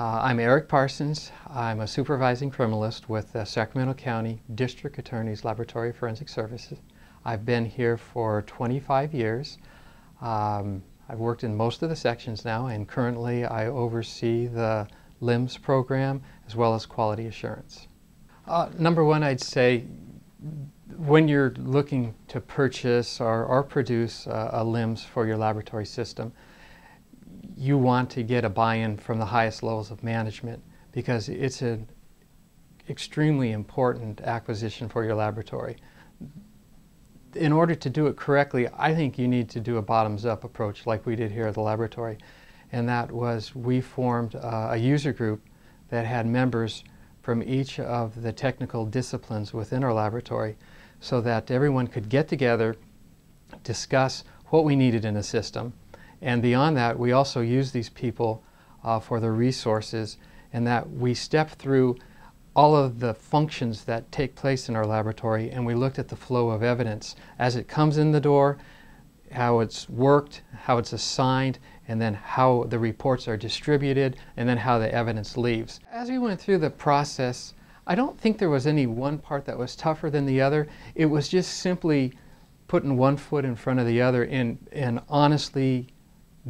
I'm Eric Parsons. I'm a supervising criminalist with the Sacramento County District Attorney's Laboratory of Forensic Services. I've been here for 25 years. I've worked in most of the sections now, and currently I oversee the LIMS program as well as quality assurance. Number one, I'd say when you're looking to purchase or produce a LIMS for your laboratory system, you want to get a buy-in from the highest levels of management because it's an extremely important acquisition for your laboratory. In order to do it correctly, I think you need to do a bottoms-up approach like we did here at the laboratory. And that was we formed a user group that had members from each of the technical disciplines within our laboratory so that everyone could get together, discuss what we needed in the system. And beyond that, we also use these people for the resources, and that we step through all of the functions that take place in our laboratory, and we looked at the flow of evidence as it comes in the door, how it's worked, how it's assigned, and then how the reports are distributed, and then how the evidence leaves. As we went through the process, I don't think there was any one part that was tougher than the other. It was just simply putting one foot in front of the other and honestly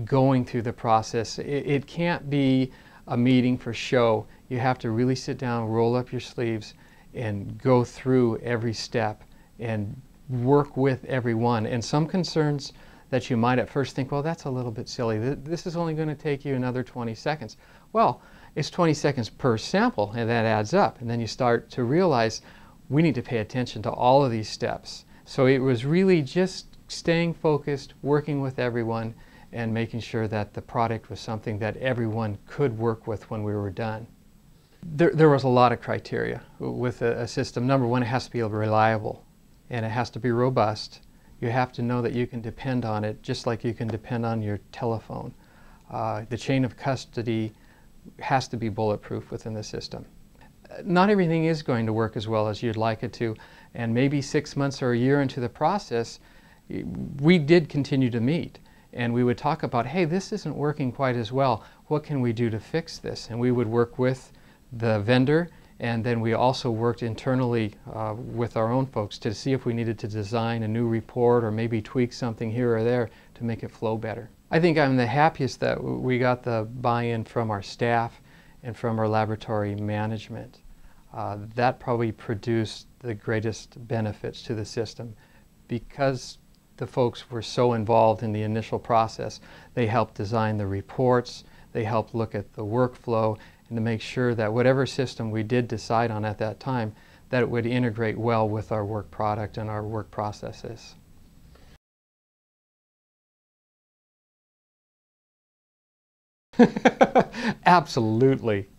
going through the process. It can't be a meeting for show. You have to really sit down, roll up your sleeves, and go through every step and work with everyone. And some concerns that you might at first think, well, that's a little bit silly. This is only going to take you another 20 seconds. Well, it's 20 seconds per sample, and that adds up. And then you start to realize we need to pay attention to all of these steps. So it was really just staying focused, working with everyone, and making sure that the product was something that everyone could work with when we were done. There was a lot of criteria with a system. Number one, it has to be reliable, and it has to be robust. You have to know that you can depend on it, just like you can depend on your telephone. The chain of custody has to be bulletproof within the system. Not everything is going to work as well as you'd like it to, and maybe 6 months or a year into the process, we did continue to meet. And we would talk about, hey, this isn't working quite as well. What can we do to fix this? And we would work with the vendor, and then we also worked internally with our own folks to see if we needed to design a new report or maybe tweak something here or there to make it flow better. I think I'm the happiest that we got the buy-in from our staff and from our laboratory management. That probably produced the greatest benefits to the system because the folks were so involved in the initial process. They helped design the reports, they helped look at the workflow, and to make sure that whatever system we did decide on at that time, that it would integrate well with our work product and our work processes. Absolutely.